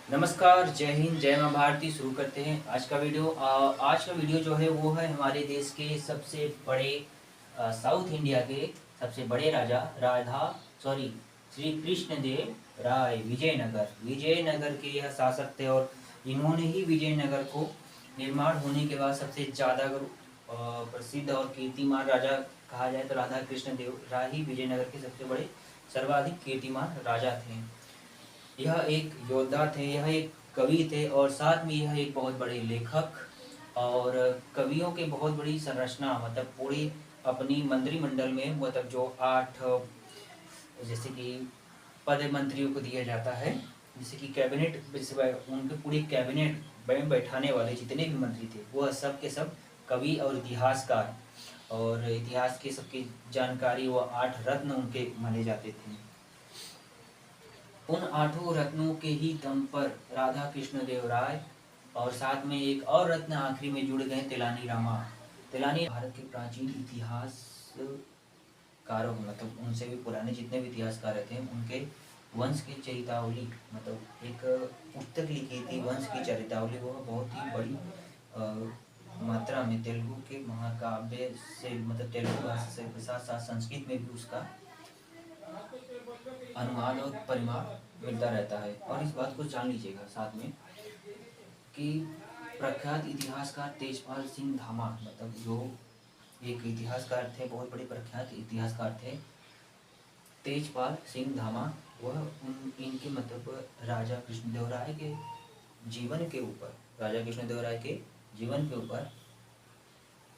नमस्कार, जय हिंद, जय माँ भारती। शुरू करते हैं आज का वीडियो जो है वो है हमारे देश के सबसे बड़े साउथ इंडिया के सबसे बड़े राजा श्री कृष्णदेव राय विजयनगर के यह शासक थे और इन्होंने ही विजयनगर को निर्माण होने के बाद सबसे ज़्यादा अगर प्रसिद्ध और कीर्तिमान राजा कहा जाए तो राधा कृष्ण देव राय ही विजयनगर के सबसे बड़े सर्वाधिक कीर्तिमान राजा थे। यह एक योद्धा थे, यह एक कवि थे और साथ में यह एक बहुत बड़े लेखक और कवियों के बहुत बड़ी संरचना मतलब पूरी अपनी मंत्रिमंडल में मतलब जो 8 जैसे कि पद मंत्रियों को दिया जाता है, जैसे कि कैबिनेट उनके पूरी कैबिनेट में बैठाने वाले जितने भी मंत्री थे वह सब के सब कवि और इतिहासकार और इतिहास के सबकी जानकारी व 8 रत्न उनके माने जाते थे। उन 8 रत्नों के ही दम पर राधा कृष्ण देव राय और साथ में एक और रत्न आखिरी में जुड़ गए तेलानी रामा। तेलानी भारत के प्राचीन इतिहास कारों मतलब उनसे भी पुराने जितने भी इतिहासकार थे उनके वंश की चरितावली मतलब एक पुस्तक लिखी थी वंश की चरितावली। वह बहुत ही बड़ी मात्रा में तेलुगु के महाकाव्य से मतलब तेलुगु भाषा से के साथ साथ संस्कृत में भी उसका अनुवाद और परिमाण मिलता रहता है। और इस बात को जान लीजिएगा साथ में कि प्रख्यात इतिहासकार तेजपाल सिंह धामा मतलब जो एक इतिहासकार थे, बहुत बड़े प्रख्यात इतिहासकार थे तेजपाल सिंह धामा। वह इनके मतलब राजा कृष्णदेव राय के जीवन के ऊपर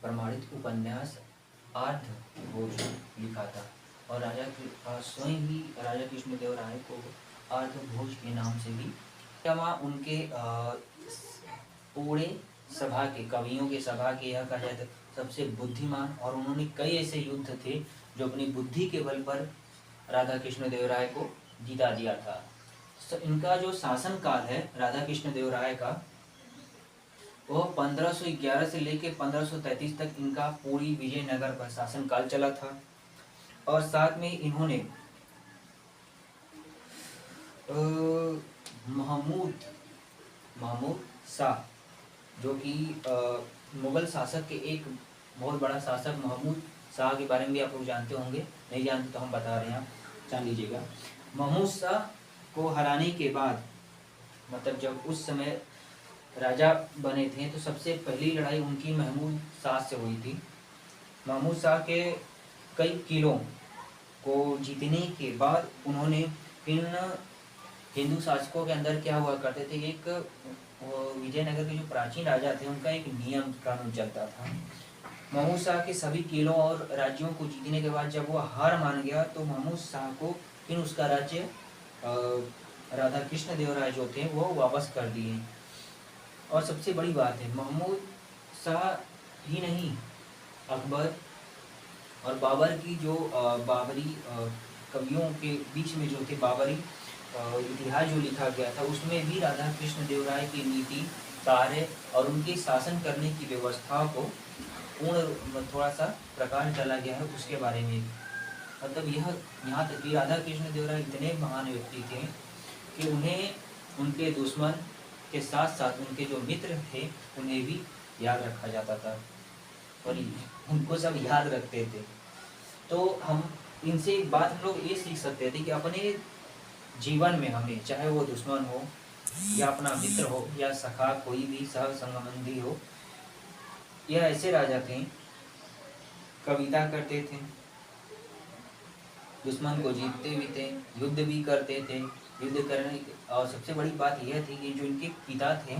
प्रमाणित उपन्यास आर्धभोज लिखा था और स्वयं ही राजा कृष्णदेव राय को आर्धभोज के नाम से भी क्षमा उनके पूरे सभा के कवियों के सभा के यह कहा जाए तो सबसे बुद्धिमान और उन्होंने कई ऐसे युद्ध थे जो अपनी बुद्धि के बल पर राधा कृष्ण देव राय को जीता दिया था। इनका जो शासन काल है राधा कृष्ण देव राय का वह 1511 से लेकर 1533 तक इनका पूरी विजयनगर पर शासन काल चला था। और साथ में इन्होंने महमूद शाह जो कि मुगल शासक के एक बहुत बड़ा शासक महमूद शाह के बारे में भी आप लोग जानते होंगे, नहीं जानते तो हम बता रहे हैं, आप जान लीजिएगा। महमूद शाह को हराने के बाद मतलब जब उस समय राजा बने थे तो सबसे पहली लड़ाई उनकी महमूद शाह से हुई थी। महमूद शाह के कई किलों को जीतने के बाद उन्होंने इन हिंदू शासकों के अंदर क्या हुआ करते थे, एक विजयनगर के जो प्राचीन राजा थे उनका एक नियम कानून चलता था। महमूद शाह के सभी किलों और राज्यों को जीतने के बाद जब वो हार मान गया तो महमूद शाह को फिर उसका राज्य राधा कृष्ण देव राय जो थे वो वापस कर दिए। और सबसे बड़ी बात है महमूद शाह ही नहीं, अकबर और बाबर की जो बाबरी कवियों के बीच में जो थे बाबरी इतिहास जो लिखा गया था उसमें भी राधा कृष्ण देव राय की नीति कार्य और उनके शासन करने की व्यवस्था को पूर्ण थोड़ा सा प्रकाश डाला गया है उसके बारे में। मतलब यह यहाँ तक कि राधा कृष्ण देव राय इतने महान व्यक्ति थे कि उन्हें उनके दुश्मन के साथ साथ उनके जो मित्र थे उन्हें भी याद रखा जाता था और उनको सब याद रखते थे। तो हम इनसे एक बात हम लोग ये सीख सकते थे कि अपने जीवन में हमें चाहे वो दुश्मन हो या अपना मित्र हो या सखा कोई भी सह संबंधी हो, यह ऐसे राजा थे कविता करते थे, दुश्मन को जीतते भी थे, युद्ध भी करते थे, युद्ध करने और सबसे बड़ी बात यह थी कि जो इनके पिता थे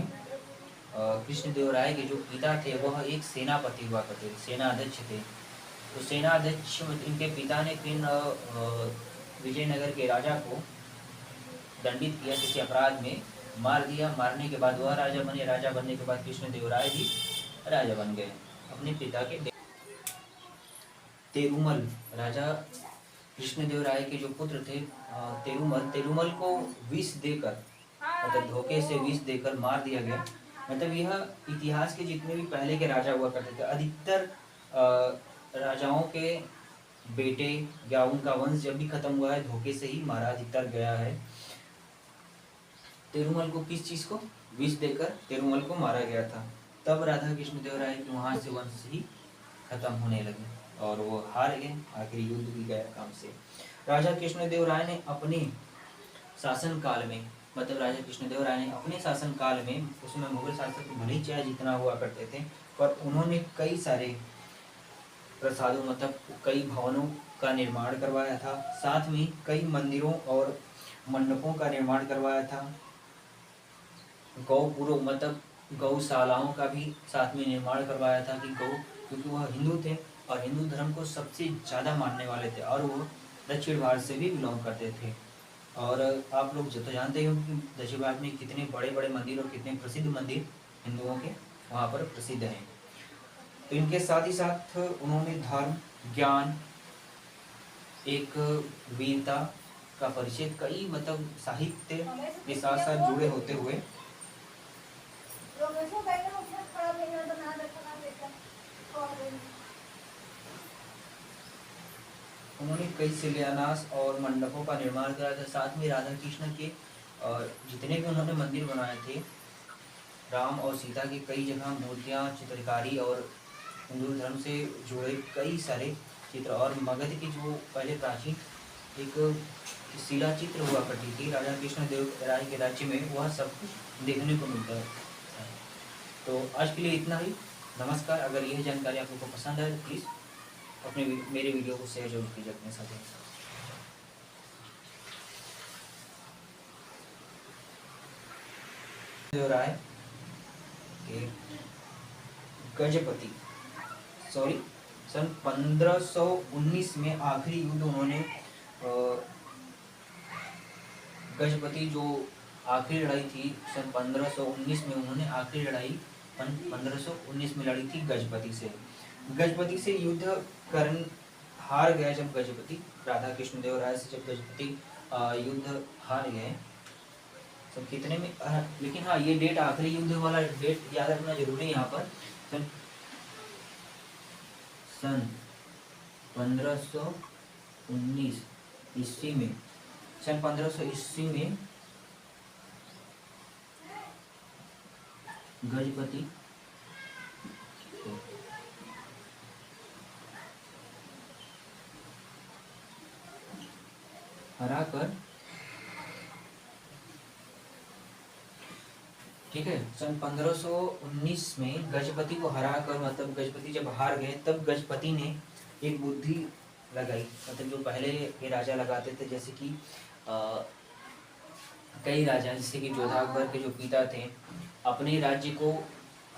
कृष्णदेव राय के जो पिता थे वह एक सेनापति हुआ करते थे, सेनाध्यक्ष थे। तो सेनाध्यक्ष इनके पिता ने फिर विजयनगर के राजा को दंडित किया, किसी अपराध में मार दिया। मारने के बाद वह राजा बने, राजा बनने के बाद कृष्णदेव राय भी राजा बन गए अपने पिता के। तेरुमल राजा कृष्णदेव राय के जो पुत्र थे तेरुमल को विष देकर मतलब धोखे से विष देकर मार दिया गया। मतलब यह इतिहास के जितने भी पहले के राजा हुआ करते थे अधिकतर राजाओं के बेटे या उनका वंश जब भी खत्म हुआ है धोखे से ही मारा अधिकतर गया है। तिरुमल को किस चीज को, विष देकर तिरुमल को मारा गया था। तब राधा कृष्ण देव राय के वहां से वंश ही खत्म होने लगे और वो हार गए, आखिरी युद्ध भी गया काम से। राजा कृष्णदेव राय ने अपने शासन काल में, मतलब राजा कृष्णदेव राय ने अपने शासन काल में, उसमें मुगल शासक भले ही चाहे जितना हुआ करते थे, पर उन्होंने कई सारे प्रसादों, मतलब कई भवनों का निर्माण करवाया था, साथ में कई मंदिरों और मंडपों का निर्माण करवाया था, गौपुरों मतलब गौशालाओं का भी साथ में निर्माण करवाया था कि गौ, क्योंकि वह हिंदू थे और हिंदू धर्म को सबसे ज़्यादा मानने वाले थे और वो दक्षिण भारत से भी बिलोंग करते थे। और आप लोग जो तो जानते हो कि दक्षिण भारत में कितने बड़े बड़े मंदिर और कितने प्रसिद्ध मंदिर हिंदुओं के वहाँ पर प्रसिद्ध हैं। तो इनके साथ ही साथ उन्होंने धर्म, ज्ञान, एक वीरता का परिचय, कई मतलब साहित्य के साथ साथ जुड़े होते हुए उन्होंने कई शिलान्यास और मंडपों का निर्माण कराया था। साथ में राधा कृष्ण के जितने भी उन्होंने मंदिर बनाए थे, राम और सीता की कई जगह मूर्तियाँ, चित्रकारी और हिंदू धर्म से जुड़े कई सारे चित्र, और मगध की जो पहले प्राचीन एक शिला चित्र हुआ करती थी राजा कृष्ण देव राय के राज्य में, वह सब कुछ देखने को मिलता है। तो आज के लिए इतना ही। नमस्कार। अगर यह जानकारी आप लोगों को पसंद आए तो प्लीज़ अपने मेरे वीडियो को शेयर जरूर कीजिए अपने साथियों के साथ। राय के गजपति सन 1519 में आखिरी युद्ध उन्होंने, गजपति जो आखिरी लड़ाई थी सन 1519 में, उन्होंने आखिरी लड़ाई 1519 में लड़ी थी गजपति से। गजपति से युद्ध करण हार गया जब गजपति, राधा कृष्ण देव राय से जब गजपति युद्ध हार गए तो कितने में, लेकिन हाँ ये डेट आखिरी युद्ध वाला डेट याद रखना जरूरी है यहाँ पर। सन 1519 ईस्वी में, सन 1500 ईस्वी में गजपति हरा कर, ठीक है, सन 1519 में गजपति को हरा कर, मतलब गजपति जब हार गए तब गजपति ने एक बुद्धि लगाई, मतलब जो पहले ये राजा लगाते थे, जैसे कि कई राजा, जैसे कि जोधा अकबर के जो पिता थे, अपने राज्य को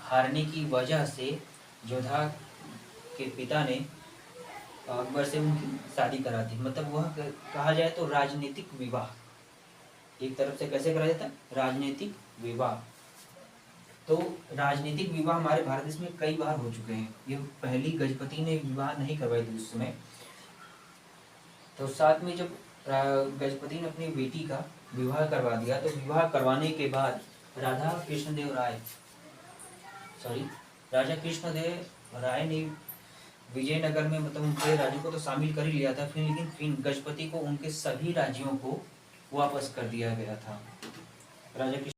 हारने की वजह से जोधा के पिता ने अकबर से उनकी शादी करा दी। मतलब वह कहा जाए तो राजनीतिक विवाह, एक तरफ से कैसे करा जाता है, राजनीतिक विवाह। तो राजनीतिक विवाह हमारे भारत देश में कई बार हो चुके हैं, ये पहली गजपति ने विवाह नहीं करवाई थी उस समय। तो साथ में जब गजपति ने अपनी बेटी का विवाह करवा दिया, तो विवाह करवाने के बाद राजा कृष्णदेव राय ने विजयनगर में, मतलब उनके राज्यों को तो शामिल कर ही लिया था, फिर गजपति को उनके सभी राज्यों को वापस कर दिया गया था। राजा